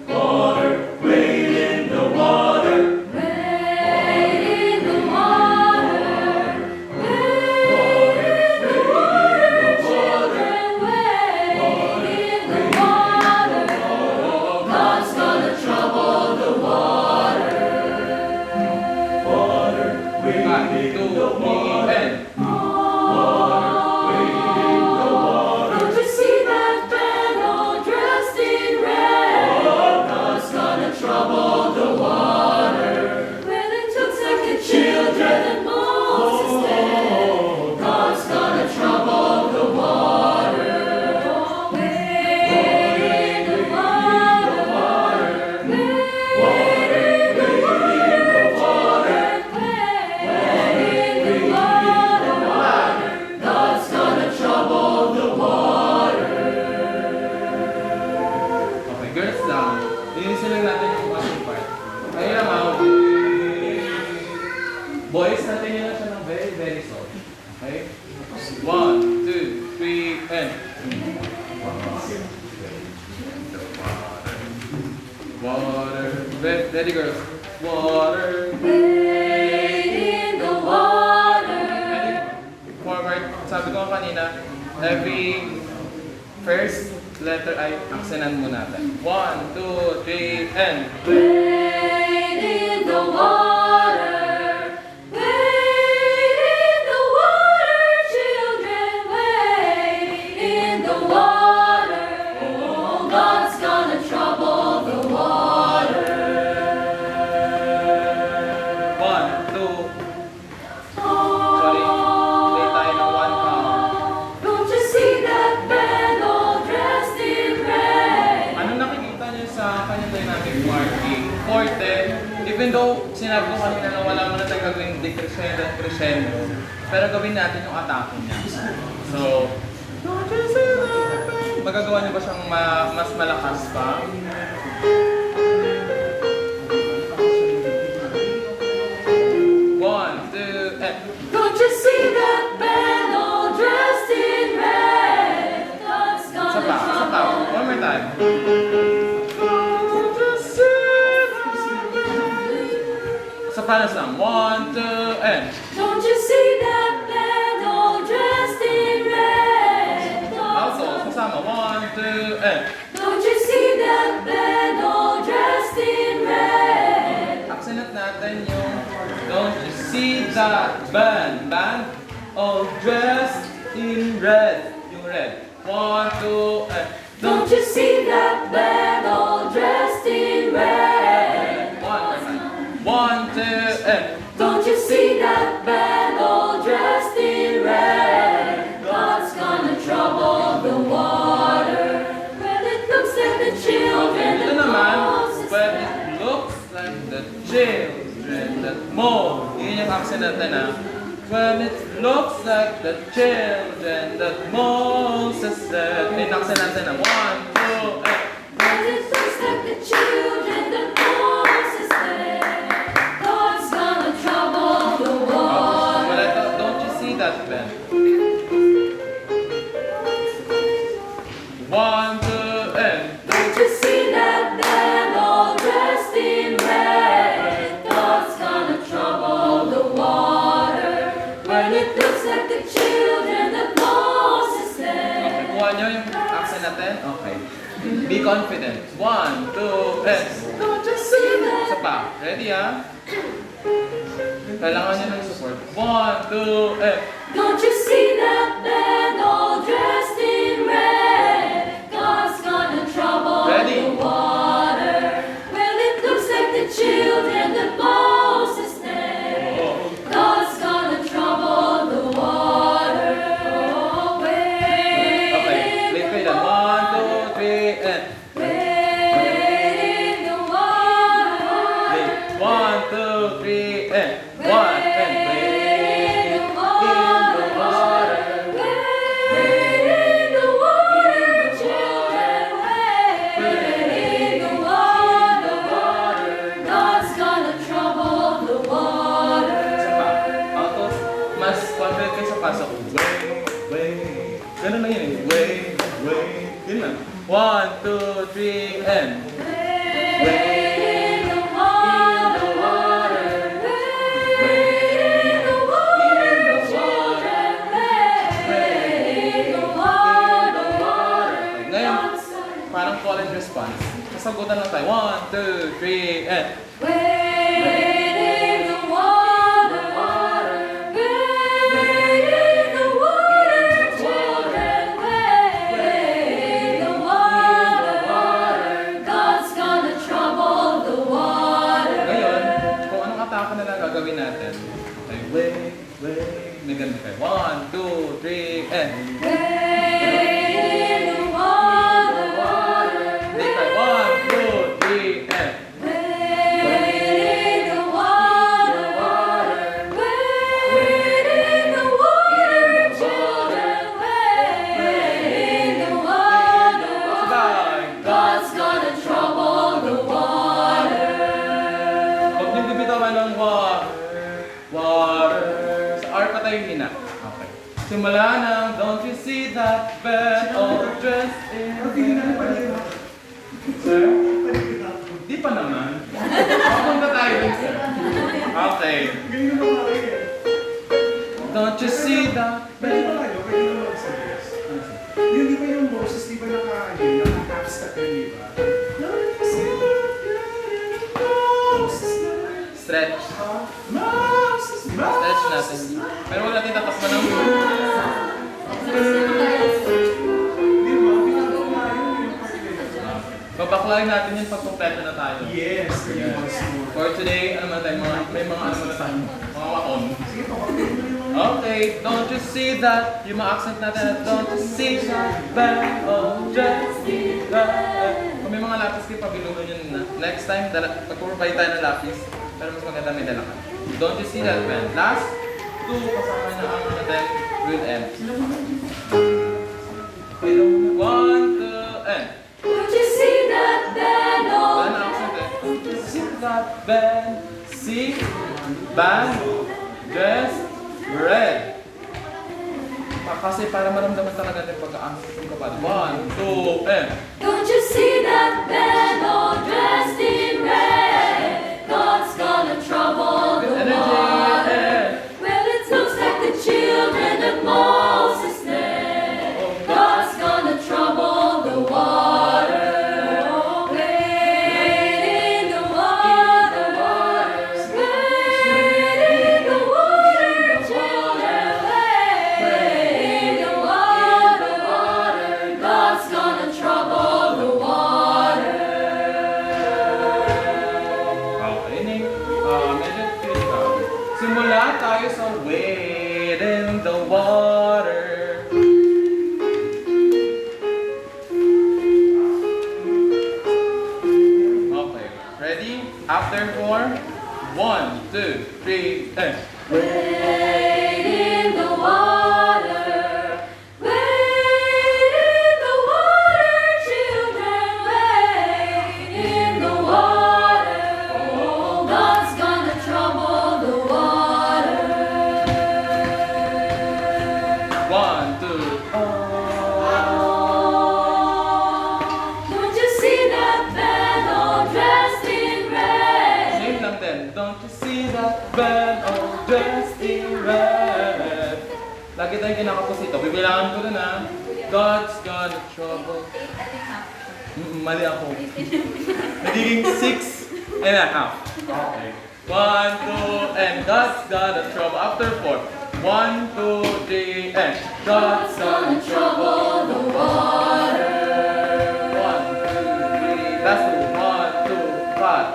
Water, wade in the water. Wade in the water. Wade in the water, children. Wade in the water. God's gonna trouble the water. Water, 1, wade 2, in the 3, water. and Don't you see that band all dressed in red? God's gonna trouble the water. Where they took like the children and Moses did. God's gonna trouble the water. Wade in the water. Wade in the water. Wade in the water. God's gonna trouble the water. okay, girls lang. Linisin lang natin yung ating part. Ayun lang ako. Boys, natin yun lang siya ng very, very soft. Okay? 1, 2, 3, and water. Ready, girls? Water. Wade in the water. Forward. Sabi ko kanina, every first letter ay aksenan mo natin. 1, 2, 3, and Wade in the water. Wade in the water, children. Wade in the water. Oh, God's gonna trouble the water. 1, 2, sorry. Play tayo ng 1 count. Don't you see that band all dressed in red? Ano nakikita niyo sa kanyang dynamic marking? Forte, even though sinabi ko kanina na wala mo na tayong gagawin decrescendo at crescendo, pero gawin natin yung atake niya. So, don't you see that? Magagawa niyo ba siyang mas malakas pa? One, two, and Don't you see that band all dressed in red? God's isa gonna pa, isa pa. trouble. One more time. Sa panas lang. 1, 2, and Don't you see that band all dressed in red? God's also, gonna kasama. 1, Don't you see that band all dressed in red? Accent natin yung don't you see that band? Band all dressed in red. Yung red. 1, 2, and Don't you see that band all dressed in red? 1, 2, and Don't you see that band all dressed in red? God's gonna trouble the water. Well, it looks like the children ito that naman, Moses but left. it looks like the children that mow. Yun yung accent natin ha. Well, it looks like the children that Moses left. Yun yung accent natin ha. 1, 2, and Well, it looks like the children that Moses left. God's gonna trouble the water. But I thought, don't you see that, Ben? 1, 2, and Don't you see that band all dressed in red? God's gonna trouble the water. When it looks like the children that Moses left. kuha nyo yung accent natin? Okay. Be confident. 1, 2, and Don't you see that? isa pa. Ready ha? Kailangan nyo ng support. 1, 2, and Don't you see that band all dressed in red? God's gonna trouble Ready? the water. Well, it looks like the children that Moses left. God's gonna trouble the water. Oh, wait. okay. Play kayo lang. 1, 2, 3, and Wait in the water. play. 1, 2, 3, and 1, and play. In the water. Wait in the water, children. Wait in the water. God's gonna trouble the water. Isa pa. Auto, mas confident kayo sa pasok. Wait. Ganun lang yun eh. Wait. Yun lang. 1, 2, 3, and Wait in the water. Wait in the water, children. Wait in the water. ngayon, God's gonna parang call and response. Sasagutan lang tayo. 1, 2, 3, and Wait in the water. Wait in the water, children. Wait in the water. God's gonna trouble the water. ngayon, kung anong atake na lang gagawin natin. Okay, wait. May ganun kayo. 1, 2, 3, and Wait in the water. hindi kayo. 1, 2, 3, and Wait in the water. Wait in the water, children. Wait in the water. sabay. God's gonna trouble the water. Huwag niyong bibitawan ng water. Sa R pa tayo hina. Okay. Simula ng don't you see that bed all dressed in Sir? Di pa naman. Papunta tayo dun, sir. Okay. Don't you see that Pwede bed? ba kayo? Pwede naman mag-suggest. Yun, di ba yung Moses, di ba naka-abstract yun, di ba? Moses naman. Stretch. Moses, Stretch natin. Pero wala natin tatakpan ng Di ba? Pinagawa yun yung part na yun. babaklayin natin yun pag kompleto na tayo. Yes, three months more. For today, ano man tayo, may mga ano man tayo, mga wakon. Sige po, update mo yung mga... Okay, don't you see that? Yung mga accent natin, don't you see that? Bad, oh, just see that. Kung may mga lapis kayo, pabilungan yun na. Next time, pag-provide tayo ng lapis, pero mas maganda may dala ka. Don't you see that, man? Last two, kasama na ang natin with M. Okay, 1, 2, and. Don't you see that band Wala all na accent eh. Don't you see that band? See? Band? Dress? Red. Kasi para maramdaman talaga natin pagka-accent yung kapal. 1, 2, and. Don't you see that band all dressed in red? God's gonna trouble the Energy! water. And. Well, it looks like the children of Moses left. God's gonna trouble the water. 1, 2, 3, and Wade in the water, wade in the water, children, wade in the water. Oh, God's gonna trouble the water. 1, 2. Don't you see that man all dressed in red? Same lang din. Don't you see that band all dressed in red? Lagi tayong kinakapos ito. Bibilangan ko na na. God's gonna trouble. Mali ako. Nagiging 6 and a half. Okay. 1, 2, and God's gonna trouble. After 4. 1, 2, 3, and God's gonna trouble the water. 1, 2, 3. Last two. 1, 2, 5.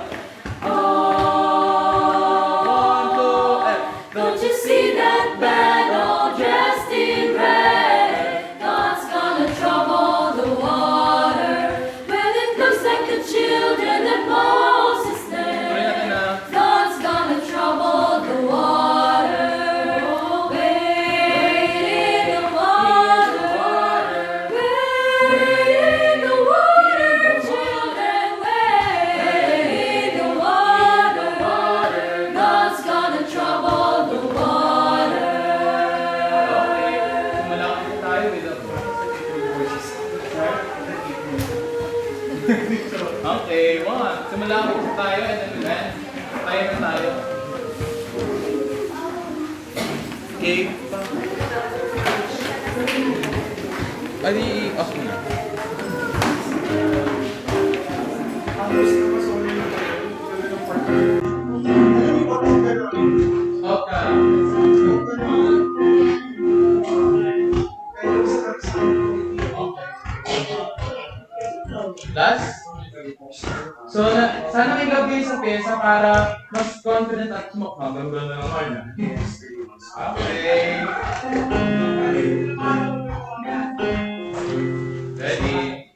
1, 2, and Don't you see that man all dressed in red? God's gonna trouble the water. When it looks like the children that Moses tuloy led, natin na. God's gonna trouble the water. Wade in the water, wade in the water, children, wade in the water. God's gonna trouble the water. Okay. Simula kasi tayo with the Okay, 1. Simula kasi tayo and then we end. Tayo na tayo. Okay. Adi, off mo na. Tapos na masoli na tayo. Talagang partner. Okay. Kaya sa kapsahan. Last. So, sana may love kayo sa pyesa para mas confident at ganda na naman. Okay. Ready?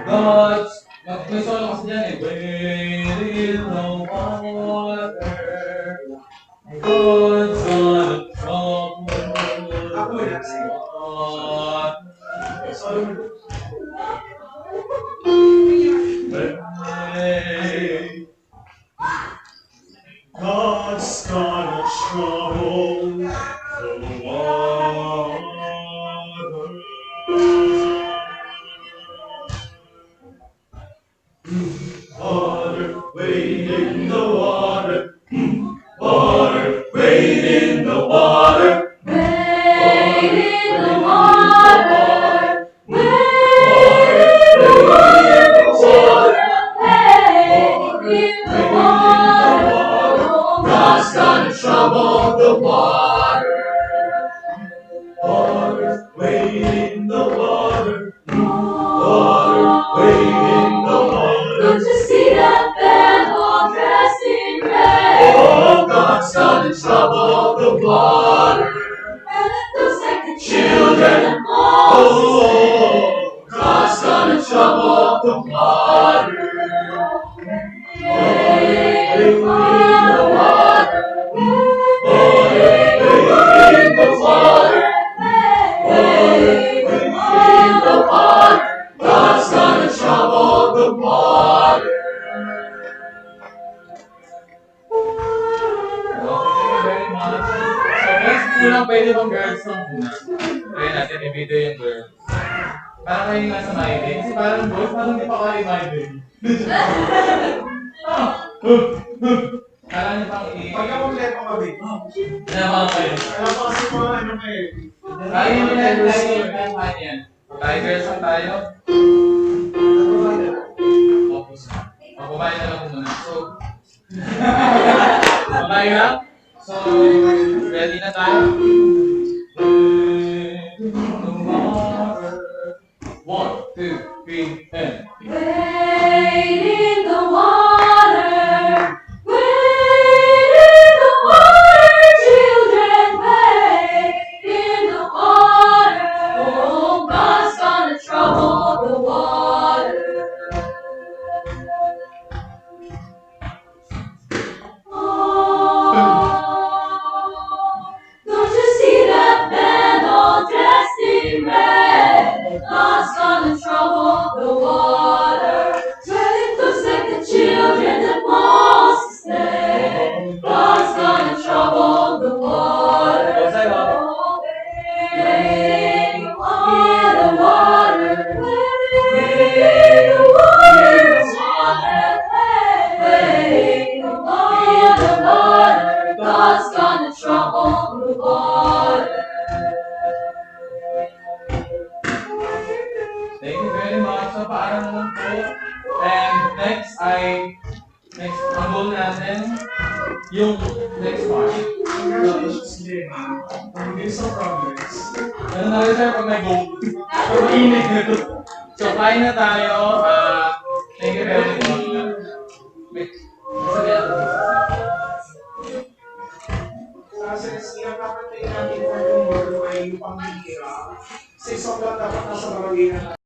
God's, may solo kasi dyan eh. Wade in the water, God's gonna trouble Ako the na sa'yo. water. Sorry. Wade. God's gonna trouble the water. Water, wade in the water. Water, wade in the water. Wade in the water, Wade in the water. children, wade in the water. God's gonna trouble the water. Water, wade in the water. Water, wade in the water. Don't you see that man all dressed in red? Oh, God's gonna trouble the water. And it looks like the Children, children of Moses. oh, God's gonna trouble the water. Wade in the water, Wade in the water. wade in the water. God's gonna trouble the water. Okay, thank you very much. So, guys, kulang pwede bang girls song muna? Try natin i-video yung girls. Parang kayo nasa migraine. Kasi parang boys, parang hindi pa kayo migraine. Kala niyo pang Pagka kompleto kami. Naman kayo. Alam ko kasi mga ano pa eh. Kaya nyo yan, kaya nyo yan. Tayo girls lang tayo. Tapos, kumain na lang muna. So, kumain na. So, ready na tayo. One, two, three, and Wade in the water, wade in the water, children, wade in the water. Oh, God's Next, ang goal natin, yung next part. Congratulations din. Ang bilis ng progress. Ano na rin sir pag may goal? Pag mainit nito. So, kain na tayo. Thank you very much. Wait. Sabi natin. Since pinapapantay natin for tomorrow ay yung pambihira, 6 o'clock dapat nasa barangay na